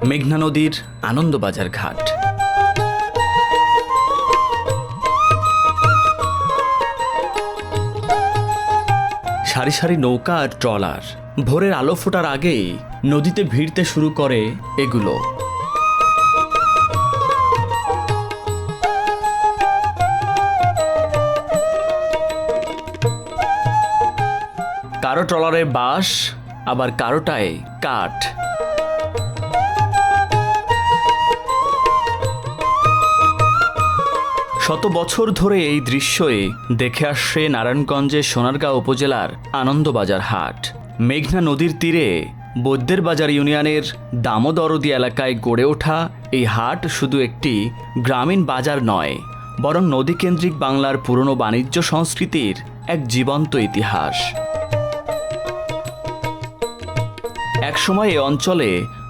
মেঘনা নদীর আনন্দবাজার ঘাট। সারি সারি নৌকা আর ট্রলার ভোরের আলো ফোটার আগেই নদীতে ভিড়তে শুরু করে এগুলো। কারো ট্রলারে বাঁশ, আবার কারোটায় কাঠ। শত বছর ধরে এই দৃশ্যই দেখে আসছে নারায়ণগঞ্জের সোনারগাঁও উপজেলার আনন্দবাজার হাট। মেঘনা নদীর তীরে বৈদ্যের বাজার ইউনিয়নের দামোদরদি এলাকায় গড়ে ওঠা এই হাট শুধু একটি গ্রামীণ বাজার নয়, বরং নদীকেন্দ্রিক বাংলার পুরনো বাণিজ্য সংস্কৃতির এক জীবন্ত ইতিহাস। একসময় এ অঞ্চলে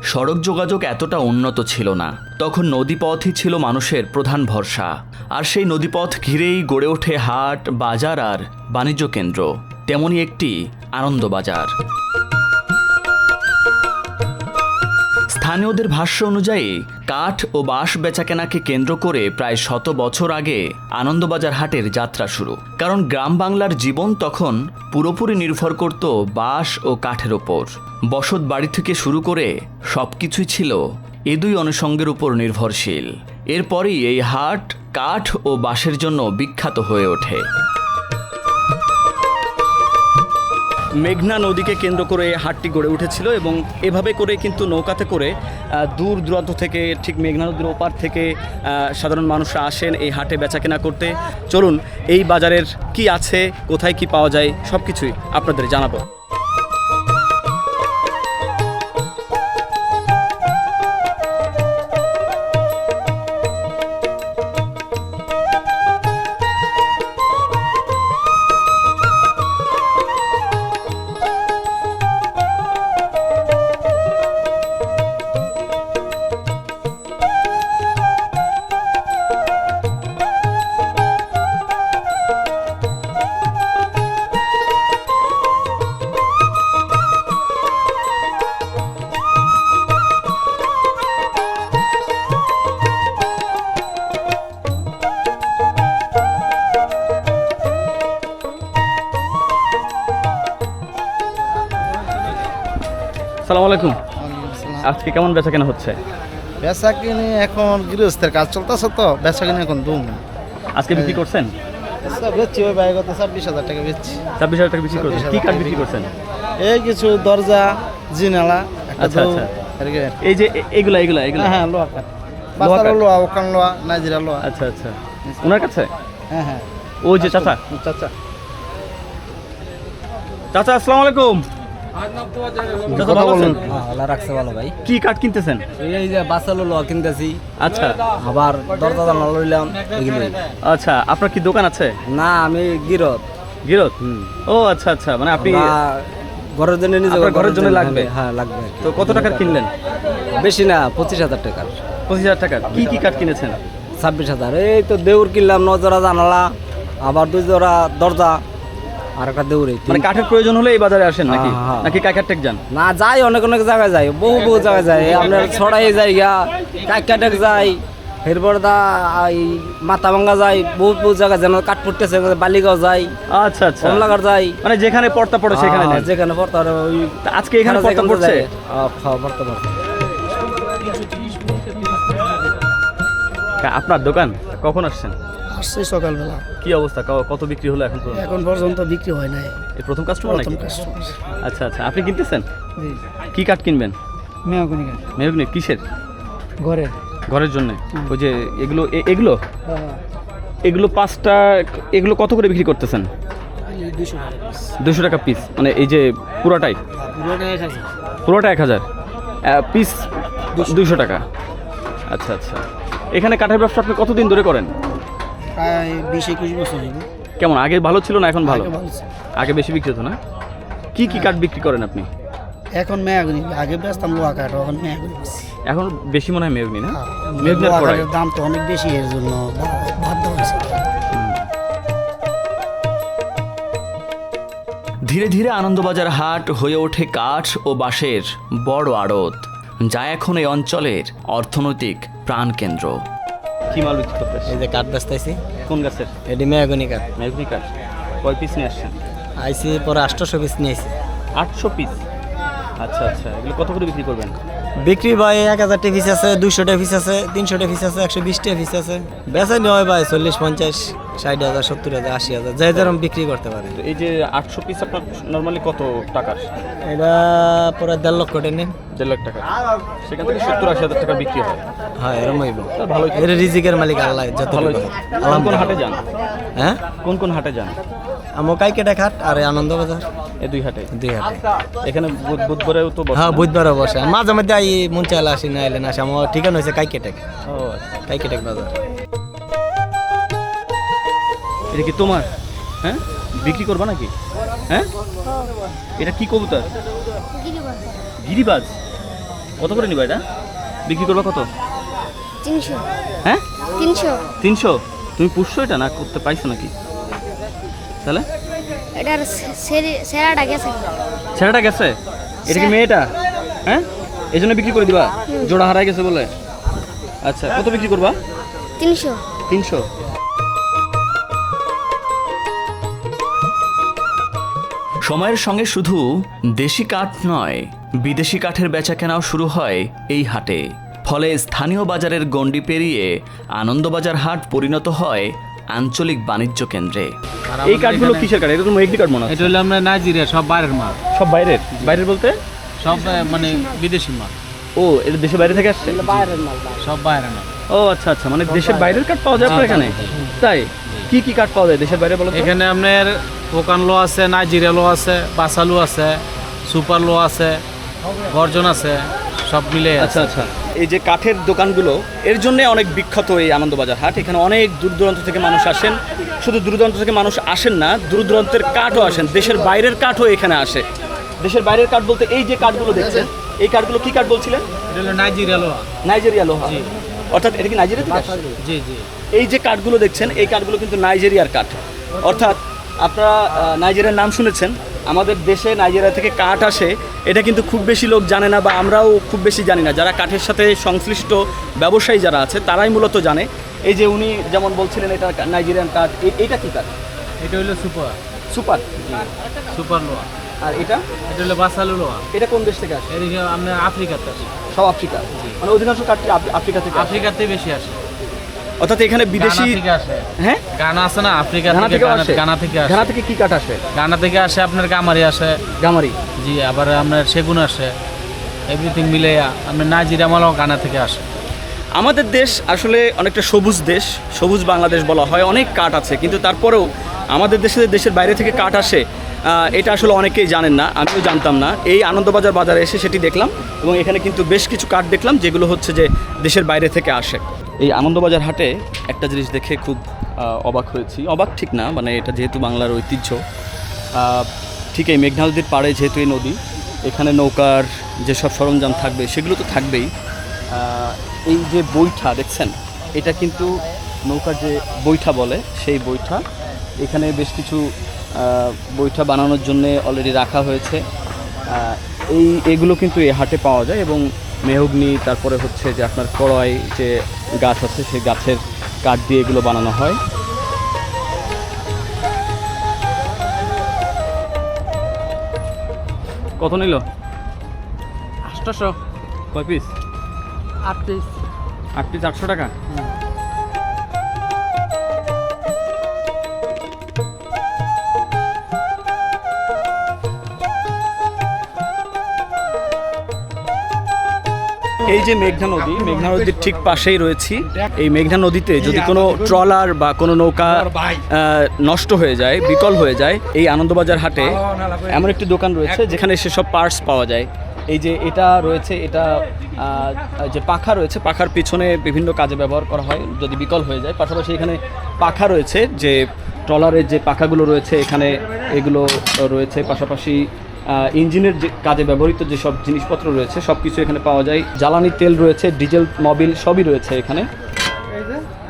সড়ক যোগাযোগ এতটা উন্নত ছিল না। তখন নদীপথই ছিল মানুষের প্রধান ভরসা, আর সেই নদীপথ ঘিরেই গড়ে ওঠে হাট, বাজার আর বাণিজ্য কেন্দ্র, তেমনই একটি আনন্দবাজার। স্থানীয়দের ভাষ্য অনুযায়ী কাঠ ও বাঁশ বেচাকেনাকে কেন্দ্র করে প্রায় 100 বছর আগে আনন্দবাজার হাটের যাত্রা শুরু। কারণ গ্রাম বাংলার জীবন তখন পুরোপুরি নির্ভর করত বাঁশ ও কাঠের ওপর। বসত বাড়ি থেকে শুরু করে সবকিছুই ছিল এ দুই অনুষঙ্গের উপর নির্ভরশীল। এরপরই এই হাট কাঠ ও বাঁশের জন্য বিখ্যাত হয়ে ওঠে। মেঘনা নদীকে কেন্দ্র করে হাটটি গড়ে উঠেছিল এবং এভাবে করে কিন্তু নৌকাতে করে দূর দূরান্ত থেকে, ঠিক মেঘনা নদীর ওপার থেকে সাধারণ মানুষরা আসেন এই হাটে বেচাকেনা করতে। চলুন এই বাজারের কি আছে, কোথায় কি পাওয়া যায়, সব কিছুই আপনাদের জানাবো। আসসালামু আলাইকুম। আজকে কেমন বেচা কেনা হচ্ছে? বেচা কিনে এখন গৃহস্থের কাজ চলতেছে, তো বেচা কিনে এখন দুম। আজকে বিক্রি করছেন? বেচছি ওই বাইরে 26,000 টাকা বেচছি। 26,000 টাকা বিক্রি করছেন? কি কাঠ বিক্রি করছেন? এই কিছু দরজা, জিনালা, আচ্ছা আচ্ছা। এই যে এগুলা এগুলা এগুলা হ্যাঁ, লোহা কাঠ, বাসার লোহা, ওখান লোহা, নাজিরা লোহা। আচ্ছা আচ্ছা। ওনার কাছে? হ্যাঁ হ্যাঁ। ওই যে চাচা চাচা চাচা আসসালামু আলাইকুম। চাচা ভালো আছেন? আল্লাহ রাখছে ভালো ভাই। কি কাঠ কিনতেছেন? এই যে বাসালো লোহা কিনতেছি, আচ্ছা। আবার দরজা জানলা লইলাম এগুলো। আচ্ছা, আপনার কি দোকান আছে? না, আমি গিরত। গিরত? ও আচ্ছা আচ্ছা, মানে আপনি ঘরের জন্য নিজে ঘরের জন্য লাগবে? হ্যাঁ লাগবে। তো কত টাকার কিনলেন? বেশি না, 25,000 টাকার। 25,000 টাকা। কি কি কাঠ কিনেছেন? 26,000। এই তো দেউর কিনলাম 9 জোড়া জানালা, আবার 2 জোড়া দরজা, আর একটা দেউরে। মানে কাঠের প্রয়োজন হলে এই বাজারে আসেন নাকি? হ্যাঁ। নাকি কাকার টেক যান? না, যাই অনেক অনেক জায়গায় যাই, বহু বহু জায়গায় যাই। আপনার ছড়াই জায়গা, কাকাটেক যাই, এরপর এই মাথা ভাঙ্গা যাই, বহুত বহুত জায়গায় যেন কাঠ পড়তেছে, বালিগাঁও যাই। আচ্ছা আচ্ছা। কমলাঘাট যাই, মানে যেখানে পড়তা পড়ে সেখানে নেন? যেখানে পড়তা। ওই আজকে এখানে পড়তা পড়ছে? পড়তা পড়ছে। আপনার দোকান কখন আসছেন? আসছে সকালবেলা। কি অবস্থা, কত বিক্রি হলো এখন পর্যন্ত? এখন পর্যন্ত বিক্রি হয় নাই। এই প্রথম কাস্টমার নাকি? কাস্টমার। আচ্ছা আচ্ছা। আপনি কিনতেছেন? কি কাঠ কিনবেন? মেহগনি কাঠ। মেহগনি কিসের? ঘরে। ঘরের জন্য? ওই যে এগুলো এগুলো এগুলো 5টা, এগুলো কত করে বিক্রি করতেছেন? 200 টাকা পিস। মানে এই যে পুরোটাই? পুরোটা 1000, পিস 200 টাকা। আচ্ছা আচ্ছা। এখানে কাঠের ব্যবসা আপনি কতদিন ধরে করেন? প্রায় 20-21 বছর। কেমন, আগে ভালো ছিল না এখন ভালো? আগে বেশি বিক্রি হতো না? কি কি কাঠ বিক্রি করেন আপনি? এখন মেহগনি, আগে বেচতাম লোহা কাঠ, এখন মেহগনি। এখন বেশি মনে হয় মেহগনি, না? মেহগনির কাঠের দাম তো অনেক বেশি, এর জন্য বাধ্য হয়েছে। ধীরে ধীরে আনন্দবাজার হাট হয়ে ওঠে কাঠ ও বাঁশের বড় আড়ত। যা এখন এই অঞ্চলের অর্থনৈতিক প্রাণকেন্দ্র। কি মাল বিক্রি করতেছে? এই যে কাঠ বেচতেছি, কোন গাছের? এটি মেয়াগনি কাঠ। মেঘনি কাঠ। কয় পিস নিয়ে আসছেন? আইসি পরে 800 পিস নিয়েছি। 800 পিস। আচ্ছা আচ্ছা, এগুলো কত করে বিক্রি করবেন? বিক্রি ভাই 1000 টা পিস আছে, 200 টা পিস আছে, 300 টা পিস আছে, 120 টা পিস আছে। বেচা নেওয়া ভাই 40, 50, 60,000, 70,000, 80,000 যাই যেরকম বিক্রি করতে পারে। এই যে 800 পিস আপনার নরমালি কত টাকার? এটা পরে 1.5 লক্ষ টাকা নেন। 1.5 লাখ টাকা। সেখান থেকে 70-80 হাজার টাকা বিক্রি হয়। হ্যাঁ এরকম হইব। ভালোই। এর রিজিকের মালিক আল্লাহ, যত ভালোই। কোন কোন হাটে যান? হ্যাঁ কোন কোন হাটে যান? আমো কাইকেটা ঘাট আর আনন্দবাজার, এই দুই হাটে। দুই হাটে। এখানে বুধবারেও তো বসে হ্যাঁ না? বুধবার বসে, মাঝে মধ্যে আই মন চাইলে আসি, না এলে না আসি। আমার ঠিকানা হয়েছে কাইকেটেক, ও আচ্ছা। কাইকেটেক বাজার। এটা কি তোমার? হ্যাঁ, বিক্রি করবা নাকি? হ্যাঁ, এটা কি কবুতর? গিরিবাজ। কত করে নিবা এটা? বিক্রি করবা কত? 300 হ্যাঁ, 300 তুমি পুষছো এটা না করতে পাইছো নাকি? তাহলে এটার সেরাটা গেছে। ছেলেটা গেছে, এটা কি মেয়েটা? হ্যাঁ, এই জন্য বিক্রি করে দিবা? জোড়া হারাই গেছে বলে? আচ্ছা, কত বিক্রি করবা? 300 300। সময়ের সঙ্গে শুধু দেশি কাঠ নয়, বিদেশি কাঠের বেচাকেনাও শুরু হয় এই হাটে। ফলে স্থানীয় বাজারের গণ্ডি পেরিয়ে আনন্দবাজার হাট পরিণত হয় আঞ্চলিক বাণিজ্য কেন্দ্রে। এই কাঠগুলো কিসের কাঠ? এটা তো মেঘনি কাঠ মনে হয়। এটা হলো আমরা নাইজেরিয়া, সব বাইরের মাল, সব বাইরের? বাইরের বলতে সব মানে বিদেশি মাল, ও, এটা দেশের বাইরে থেকে আসছে? সব বাইরের মাল। ও আচ্ছা আচ্ছা, মানে দেশের বাইরের কাঠ পাওয়া যায় আপনার এখানে? তাই, কি কি কাঠ পাওয়া যায় দেশের বাইরে বলো তো? এখানে আপনার ওকান লো আছে, নাইজেরিয়া লো আছে, বাসালু আছে, সুপার লো আছে, গর্জন আছে, সব মিলে আছে। আচ্ছা আচ্ছা, এই যে কাঠের দোকানগুলো, এর জন্য অনেক বিখ্যাত এই আনন্দবাজার হাট। এখানে অনেক দূর দূরান্ত থেকে মানুষ আসেন। শুধু দূর দূরান্ত থেকে মানুষ আসেন না, দূর দূরান্তের কাঠও আসেন, দেশের বাইরের কাঠও এখানে আসে। দেশের বাইরের কাঠ বলতে এই যে কাঠগুলো দেখছেন, এই কাঠগুলো কি কাঠ বলছিলেন? এটা হলো নাইজেরিয়া লো। নাইজেরিয়া লোহা। অর্থাৎ এটা কি নাইজেরিয়া থেকে আসছে? জি জি। এই যে কাঠগুলো দেখছেন, এই কাঠগুলো কিন্তু নাইজেরিয়ার কাঠ। অর্থাৎ আপনারা নাইজেরিয়ার নাম শুনেছেন, আমাদের দেশে নাইজেরিয়া থেকে কাঠ আসে, এটা কিন্তু খুব বেশি লোক জানে না, বা আমরাও খুব বেশি জানি না। যারা কাঠের সাথে সংশ্লিষ্ট ব্যবসায়ী যারা আছে তারাই মূলত জানে। এই যে উনি যেমন বলছিলেন এটা নাইজেরিয়ান কাঠ, এইটা কি কাঠ? এটা হলো সুপার, সুপার। সুপার লো। আর এটা? এটা হলো বাসালু লো। এটা কোন দেশ থেকে আসে? এদিকে আপনার আফ্রিকাতে আসে। সব আফ্রিকা? মানে অধিকাংশ কাঠটি আফ্রিকা থেকে আসে। আফ্রিকাতে বেশি আসে। অর্থাৎ এখানে বিদেশি গানা থেকে আসে। হ্যাঁ, গানা আছে না, আফ্রিকা ঘানা থেকে, থেকেও আসে? গানা থেকে আসে। ঘানা থেকে কি কাঠ আসে? গানা থেকে আসে আপনার গামারি আসে, গামারি। জি, আবার আপনার সেগুন আসে, এভরিথিং মিলে আপনার নাইজেরিয়া মালও গানা থেকে আসে। আমাদের দেশ আসলে অনেকটা সবুজ দেশ, সবুজ বাংলাদেশ বলা হয়, অনেক কাঠ আছে, কিন্তু তারপরেও আমাদের দেশের বাইরে থেকে কাঠ আসে, এটা আসলে অনেকেই জানেন না, আমিও জানতাম না। এই আনন্দবাজার বাজারে এসে সেটি দেখলাম, এবং এখানে কিন্তু বেশ কিছু কাঠ দেখলাম যেগুলো হচ্ছে যে দেশের বাইরে থেকে আসে। এই আনন্দবাজার হাটে একটা জিনিস দেখে খুব অবাক হয়েছি। অবাক ঠিক না, মানে এটা যেহেতু বাংলার ঐতিহ্য, ঠিক এই মেঘনা নদীর পাড়ে যেহেতু এই নদী, এখানে নৌকার যেসব সরঞ্জাম থাকবে সেগুলো তো থাকবেই। এই যে বৈঠা দেখছেন, এটা কিন্তু নৌকার যে বৈঠা বলে সেই বৈঠা। এখানে বেশ কিছু বৈঠা বানানোর জন্য অলরেডি রাখা হয়েছে। এগুলো কিন্তু এই হাটে পাওয়া যায়, এবং মেহগনি, তারপরে হচ্ছে যে আপনার কড়াই যে গাছ আছে সেই গাছের কাঠ দিয়ে এগুলো বানানো হয়। কত নিল? 800। কয় পিস? 8 পিস। 8 পিস 800 টাকা। এই যে মেঘনা নদী, মেঘনা নদীর ঠিক পাশেই রয়েছি। এই মেঘনা নদীতে যদি কোনো ট্রলার বা কোনো নৌকা নষ্ট হয়ে যায়, বিকল হয়ে যায়, এই আনন্দবাজার হাটে এমন একটি দোকান রয়েছে যেখানে সেসব পার্টস পাওয়া যায়। এই যে এটা রয়েছে, এটা যে পাখা রয়েছে, পাখার পিছনে বিভিন্ন কাজে ব্যবহার করা হয় যদি বিকল হয়ে যায়। পাশাপাশি এখানে পাখা রয়েছে, যে ট্রলারের যে পাখাগুলো রয়েছে এখানে এগুলো রয়েছে। পাশাপাশি ইঞ্জিনের যে কাজে ব্যবহৃত যেসব জিনিসপত্র রয়েছে সব কিছু এখানে পাওয়া যায়। জ্বালানি তেল রয়েছে, ডিজেল, মোবিল সবই রয়েছে এখানে।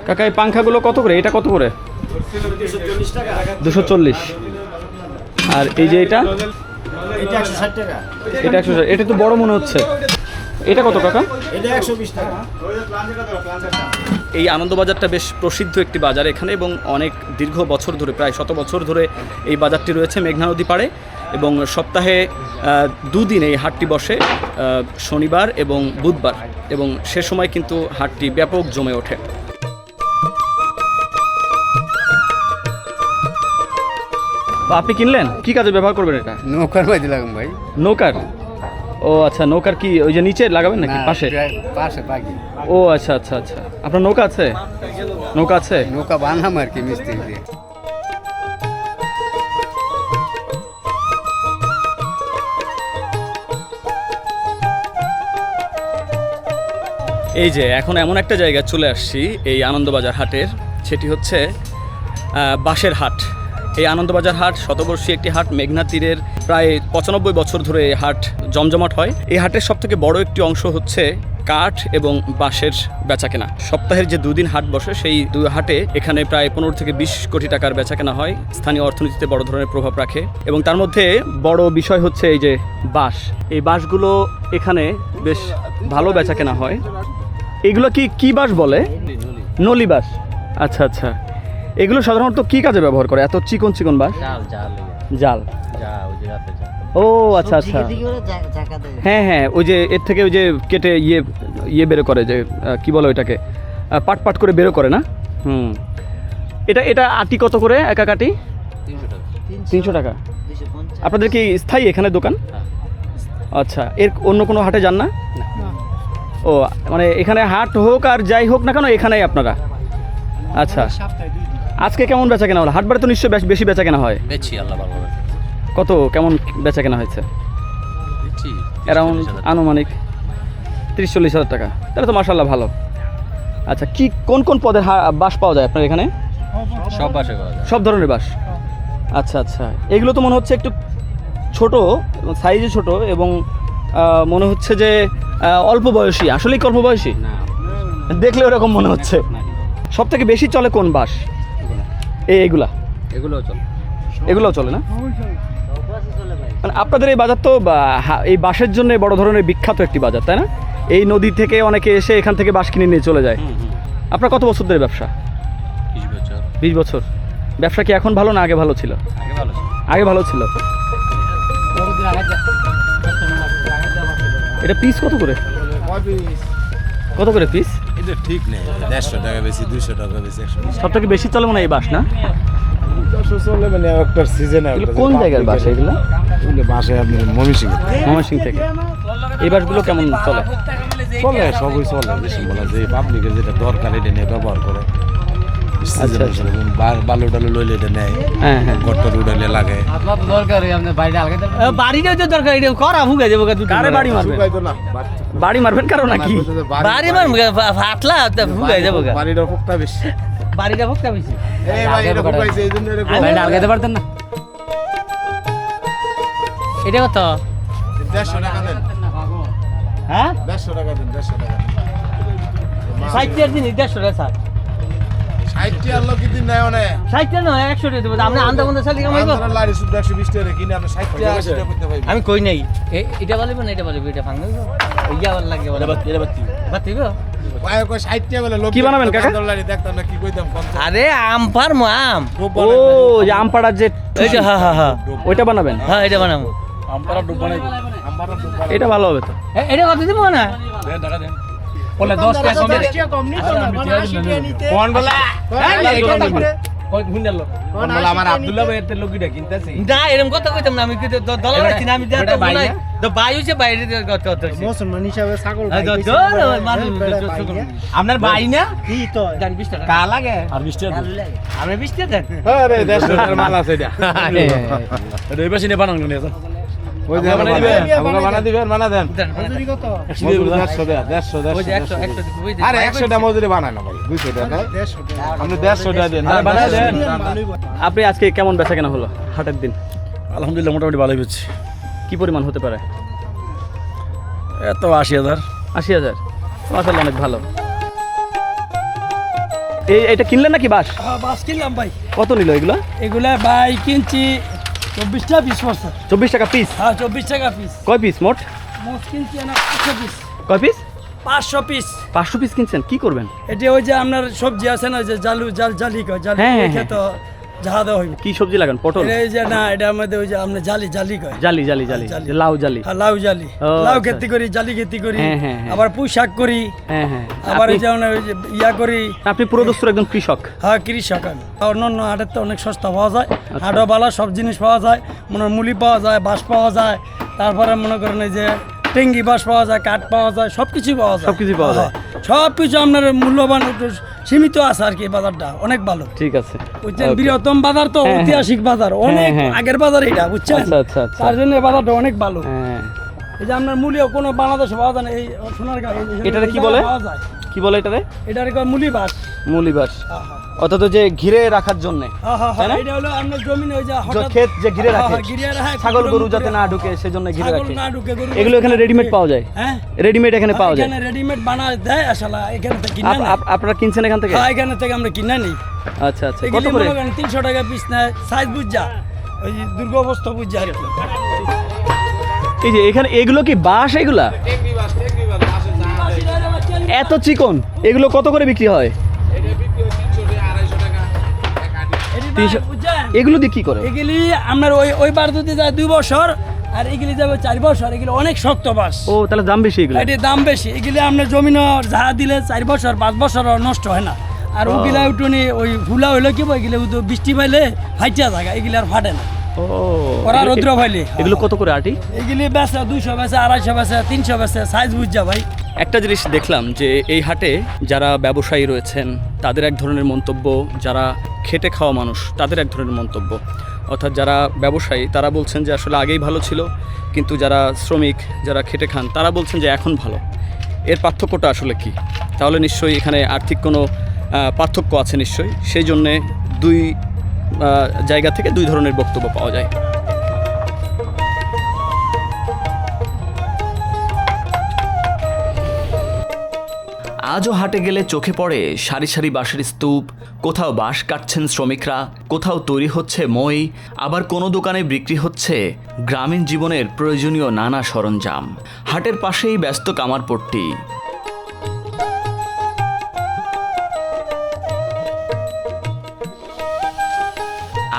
কাকা, এই পাংখাগুলো কত করে? এটা কত করে? 240। আর এই যে এটা? এটা 160 টাকা। এটা 160। এটা তো বড় মনে হচ্ছে। এটা কত কাকা? এটা 120 টাকা। এই আনন্দবাজারটা বেশ প্রসিদ্ধ একটি বাজার এখানে এবং অনেক দীর্ঘ বছর ধরে প্রায় 100 বছর ধরে এই বাজারটি রয়েছে মেঘনা নদী পাড়ে এবং সপ্তাহে 2 দিন এই হাটটি বসে, শনিবার এবং বুধবার, এবং সে সময় কিন্তু হাটটি ব্যাপক জমে ওঠে। আপনি কিনলেন? কি কাজে ব্যবহার করবেন এটা? নৌকার বাজি লাগাম ভাই। নৌকার? ও আচ্ছা, নৌকার কি ওই যে নিচে লাগাবেন নাকি পাশে? পাশে পাখি ও আচ্ছা আচ্ছা আচ্ছা, আপনার নৌকা আছে? নৌকা আছে? নৌকা বানাম আর কি মিস্ত্রি দিয়ে। এই যে এখন এমন একটা জায়গায় চলে আসছি এই আনন্দবাজার হাটের, সেটি হচ্ছে বাঁশের হাট। এই আনন্দবাজার হাট শতবর্ষী একটি হাট, মেঘনা তীরের প্রায় 95 বছর ধরে এই হাট জমজমাট হয়। এই হাটের সবথেকে বড় একটি অংশ হচ্ছে কাঠ এবং বাঁশের বেচাকেনা। সপ্তাহের যে 2 দিন হাট বসে সেই 2 হাটে এখানে প্রায় 15 থেকে 20 কোটি টাকার বেচাকেনা হয়, স্থানীয় অর্থনীতিতে বড় ধরনের প্রভাব রাখে। এবং তার মধ্যে বড় বিষয় হচ্ছে এই যে বাঁশ। এই বাঁশগুলো এখানে বেশ ভালো বেচাকেনা হয়। এগুলো কি বাঁশ বলে? নলি বাঁশ। আচ্ছা আচ্ছা, এগুলো সাধারণত কি কাজে ব্যবহার করে এত চিকন চিকন বাঁশ? জাল। ও আচ্ছা আচ্ছা, হ্যাঁ হ্যাঁ, ওই যে এর থেকে ওই যে কেটে ইয়ে বেরো করে, যে কি বলে ওইটাকে, পাট পাট করে বেরো করে না? এটা আটি কত করে একা কাটি? 300 টাকা। আপনাদের কি স্থায়ী এখানে দোকান? আচ্ছা, এর অন্য কোনো হাটে যান না? ও মানে এখানে হাট হোক আর যাই হোক না কেন এখানেই আপনারা? আচ্ছা, আজকে কেমন বেচা কেনা হলো? হাটবারে তো নিশ্চয়ই বেশি বেচা কেনা হয়। কত কেমন বেচা কেনা হয়েছে? অ্যারাউন্ড আনুমানিক 30-40 হাজার টাকা। তাহলে তো মাশাআল্লাহ ভালো। আচ্ছা, কি কোন কোন পদের বাঁশ পাওয়া যায় আপনার এখানে? সব বাসে পাওয়া যায়। সব ধরনের বাঁশ। আচ্ছা আচ্ছা, এগুলো তো মনে হচ্ছে একটু ছোট, সাইজে ছোট, এবং মনে হচ্ছে যে অল্প বয়সী। আসলেই কি অল্প বয়সী? দেখলে ওরকম মনে হচ্ছে। সব থেকে বেশি চলে কোন বাঁশ? এগুলোও চলে না? মানে আপনাদের এই বাজার তো এই বাঁশের জন্য বড় ধরনের বিখ্যাত একটি বাজার, তাই না? এই নদী থেকে অনেকে এসে এখান থেকে বাঁশ কিনে নিয়ে চলে যায়। আপনার কত বছর ধরে ব্যবসা? 20 বছর। ব্যবসা কি এখন ভালো না আগে ভালো ছিল? আগে ভালো ছিল। এটা পিস কত করে? কত করে পিস? এটা ঠিক নেই, 150 টাকা বেশি, 200 টাকা বেশি, 120 সব থেকে বেশি চলে মনে হয় এই বাঁশ না? চলে মানে একটা সিজনে। কোন জায়গার বাঁশ এগুলো? বাসে আপনি ময়মনসিংহ থেকে। এই বাঁশগুলো কেমন চলে? চলে, সবই চলে। বেশি বলা যে পাবলিকের যেটা দরকার এটা নিয়ে ব্যবহার করে। আচ্ছা আচ্ছা, বালু টালু লইলে এটা নেয়, হ্যাঁ হ্যাঁ। গট্টর উড়াইলে লাগে। বাড়িটা তো দরকার, এটা করা ভুগে যাবো। কারে বাড়ি মারবেন? বাড়ি মারবেন কারো নাকি? বাড়ি মারবো ফাটলা ভুগে যাবো। বাড়িটা ফুকটা বেশি। বাড়িটা ভোগটা বেশি। এই ভাই এটা ফুকাইছে, এই জন্য এটা বাড়িটা আলগাতে পারতেন না। এটা কত? 150 টাকা দেন। হ্যাঁ, 150 টাকা দেন, 150 টাকা। 60 দিন 150 টাকা স্যার। 60 আর লোক দিন নাই মানে। 60 নয় 100 টাকা দেবো। আপনি আন্দা বন্ধ চালিয়ে কামাইবো। আমরা লারি শুদ্ধ 120 টাকা কিনে আমরা 60 টাকা 80 টাকা করতে পারবো। আমি কই নাই এটা বলবো না, এটা বলবো, এটা ভাঙবে ইয়া ভালো লাগে। এটা বাতিব কয় 60 টাকা বলে লোক কি বানাবেন কাকা? লারি দেখতাম না, কি কইতাম কম। আরে আম পারমু আম। ও যে আম পাড়ার যে এইটা, হ্যাঁ হ্যাঁ হ্যাঁ, ওইটা বানাবেন? হ্যাঁ এটা বানাবো। আমপাড়া ডুব বানাইবো। আমপাড়া ডুব এটা ভালো হবে তো। এটা কত দিব না? দেন টাকা দেন। বলে 10 টাকা কম কোন বলা? কই হুন্ডাল কোন বলা? আমার আব্দুল্লাহ ভাই এর লোকিটা কিনতেছি। না এরকম কথা কইতাম না। আমি কি দলাল আছি না? আমি যা তো বলাই তো বায়ু সে বাইরে কত কত মুসলমান হিসাবে ছাগল ভাই কইছে। আপনার ভাই না? কি তো জান 20 টাকা কা লাগে। আর 20 টাকা আমি 20 টাকা দেন। আরে 150 টাকার মাল আছে এটা। এটা এই পাশে নিয়ে বানানো নিয়ে যান। ওই যে বানা দিবেন, আপনারা বানা দিবেন, বানা দেন। মজুরি কত? 150 টাকা, 150 ওই যে 100 100 আরে 100 টাকা মজুরি বানায় না ভাই, 200 টাকা। আপনি 150 টাকা দেন। আরে বানায় দেন। আপনি আজকে কেমন বেচা কেনা হলো হাটের দিন? আলহামদুলিল্লাহ মোটামুটি ভালোই হচ্ছে। কি পরিমাণ হতে পারে? এত 80,000। 80,000? মাশাআল্লাহ, অনেক ভালো। এটা কিনলেন নাকি বাঁশ? হ্যাঁ, বাস কিনলাম ভাই। কত নিল এগুলো? এগুলা ভাই কিনছি 24 টাকা পিস পড়ছে। 24 টাকা পিস? হ্যাঁ, 24 টাকা পিস। কয় পিস মোট? মোট কিনছি না 100 পিস। কয় পিস? 500 পিস। 500 পিস কিনছেন, কি করবেন? এটা ওই যে আপনার সবজি আছে না, যে জালি কয়, জালি হ্যাঁ, হ্যাঁ, খেতে যাহা দেওয়া হইবে। কি সবজি লাগান? পটল? এই যে না, এটার মধ্যে ওই যে আমরা জালি কয়। জালি জালি। যে লাউ জালি। হ্যাঁ, লাউ জালি। ও, লাউ আচ্ছা। খেতি করি, জালি খেতি করি, হ্যাঁ, হ্যাঁ, হ্যাঁ। আবার পুঁই শাক করি, হ্যাঁ হ্যাঁ। আবার এই যে আমরা ওই যে ইয়া করি। আপনি পুরোদস্তুর একজন কৃষক। হ্যাঁ, কৃষক আমি। অন্য হাটের তো অনেক সস্তা পাওয়া যায়, হাটও ভালো, সব জিনিস পাওয়া যায়, মনে হয় মুলি পাওয়া যায়, বাঁশ পাওয়া যায়, তারপরে মনে করেন এই যে টেঙ্গি বাঁশ পাওয়া যায়, কাঠ পাওয়া যায়, সব কিছুই পাওয়া যায়। সবকিছুই পাওয়া যায়। সব কিছু আপনার মূল্যবান, একটু সীমিত আছে আর কি, বাজারটা অনেক ভালো। ঠিক আছে। বুঝছেন, বৃহত্তম বাজার তো, হ্যাঁ, ঐতিহাসিক বাজার, অনেক হ্যাঁ। আগের বাজার এটা, বুঝছেন। আচ্ছা, আচ্ছা, আচ্ছা। তার জন্য এই বাজারটা অনেক ভালো। হ্যাঁ। এই যে আপনার মূল্য কোনো বাংলাদেশে পাওয়া যায় না, এই সোনারগাঁও এটারে কি বলে? পাওয়া যায়। কি বলে এটারে? এটার কয় মুলি বাস। মুলিবাস। অর্থাৎ যে ঘিরে রাখার জন্য, তাই না? এটা হলো আপনার জমিনে ওই যে হঠাৎ ক্ষেত যে ঘিরে রাখে, ঘিরে রাখে, ছাগল গরু যাতে কুকুরের- না ঢুকে সেজন্য ঘিরে ছাগল রাখে। না ঢুকে, গরু এগুলো এখানে রেডিমেড পাওয়া যায়? হ্যাঁ, রেডিমেড এখানে পাওয়া যায়? এখানে রেডিমেড বানায় দেয় আসলে, এখানে থেকে কিনে নেয়। আপনারা কিনছেন এখান থেকে? হ্যাঁ, এখানে থেকে আমরা কিনে নিই। আচ্ছা আচ্ছা। কত এগুলি করে? মনে করেন 300 টাকা পিস নেয়, সাইজ বুঝা, ওই যে দুর্গাবস্থা বুঝা আর কি। এই যে এখানে এগুলো কি বাঁশ? এগুলা এত চিকন, এগুলো কত করে বিক্রি হয়? এটি 300 বুঝছেন? এগুলো দিয়ে কি করে? এগুলি আপনার ওই বার যদি যায় 2 বছর, আর এগুলি যাবে 4 বছর। এগুলি অনেক শক্ত বাস, ও তাহলে দাম বেশি এগুলো। এটির দাম বেশি। এগুলি আপনার জমিন যা দিলে 4 বছর 5 বছর নষ্ট হয় না। আর ওগুলা উঠুনি ওই ফুলা হইলে কি এগুলো তো বৃষ্টি পাইলে ফাইটা থাকে, এগুলি আর ফাটে না। ও, ওরা রৌদ্র পাইলে এগুলো কত করে আটি? এগুলি বেচে 200 বেচে, 250 বেচে, 300 বেচে, সাইজ বুঝা ভাই। একটা জিনিস দেখলাম যে এই হাটে যারা ব্যবসায়ী রয়েছেন তাদের এক ধরনের মন্তব্য, যারা খেটে খাওয়া মানুষ তাদের এক ধরনের মন্তব্য। অর্থাৎ যারা ব্যবসায়ী তারা বলছেন যে আসলে আগেই ভালো ছিল, কিন্তু যারা শ্রমিক, যারা খেটে খান তারা বলছেন যে এখন ভালো। এর পার্থক্যটা আসলে কি? তাহলে নিশ্চয়ই এখানে আর্থিক কোনো পার্থক্য আছে নিশ্চয়ই, সেই জন্যে দুই জায়গা থেকে দুই ধরনের বক্তব্য পাওয়া যায়। আজও হাটে গেলে চোখে পড়ে সারি সারি বাঁশের স্তূপ, কোথাও বাঁশ কাটছেন শ্রমিকরা, কোথাও তৈরি হচ্ছে মই, আবার কোনো দোকানে বিক্রি হচ্ছে গ্রামীণ জীবনের প্রয়োজনীয় নানা সরঞ্জাম। হাটের পাশেই ব্যস্ত কামারপট্টি।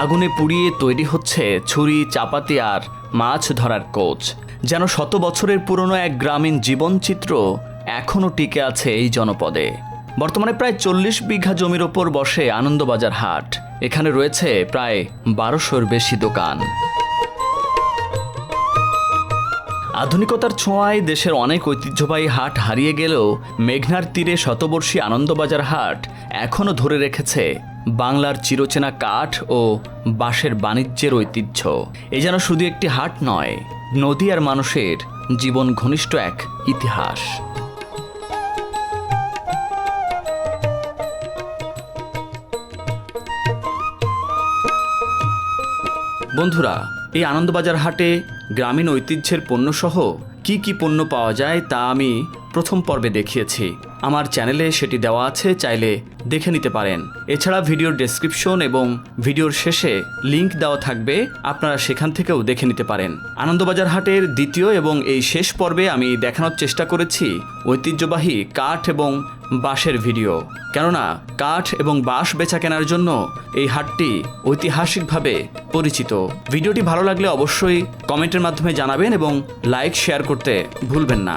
আগুনে পুড়িয়ে তৈরি হচ্ছে ছুরি, চাপাতি আর মাছ ধরার কোচ। যেন শত বছরের পুরনো এক গ্রামীণ জীবনচিত্র এখনও টিকে আছে এই জনপদে। বর্তমানে প্রায় 40 বিঘা জমির ওপর বসে আনন্দবাজার হাট। এখানে রয়েছে প্রায় 1200-র বেশি দোকান। আধুনিকতার ছোঁয়ায় দেশের অনেক ঐতিহ্যবাহী হাট হারিয়ে গেলেও মেঘনার তীরে শতবর্ষী আনন্দবাজার হাট এখনও ধরে রেখেছে বাংলার চিরচেনা কাঠ ও বাঁশের বাণিজ্যের ঐতিহ্য। এ যেন শুধু একটি হাট নয়, নদী আর মানুষের জীবন ঘনিষ্ঠ এক ইতিহাস। বন্ধুরা, এই আনন্দবাজার হাটে গ্রামীণ ঐতিহ্যের পণ্যসহ কি কি পণ্য পাওয়া যায় তা আমি প্রথম পর্বে দেখিয়েছি। আমার চ্যানেলে সেটি দেওয়া আছে, চাইলে দেখে নিতে পারেন। এছাড়া ভিডিওর ডেসক্রিপশন এবং ভিডিওর শেষে লিংক দেওয়া থাকবে, আপনারা সেখান থেকেও দেখে নিতে পারেন। আনন্দবাজার হাটের দ্বিতীয় এবং এই শেষ পর্বে আমি দেখানোর চেষ্টা করেছি ঐতিহ্যবাহী কাঠ এবং বাঁশের ভিডিও, কেননা কাঠ এবং বাঁশ বেচা কেনার জন্য এই হাটটি ঐতিহাসিকভাবে পরিচিত। ভিডিওটি ভালো লাগলে অবশ্যই কমেন্টের মাধ্যমে জানাবেন এবং লাইক শেয়ার করতে ভুলবেন না।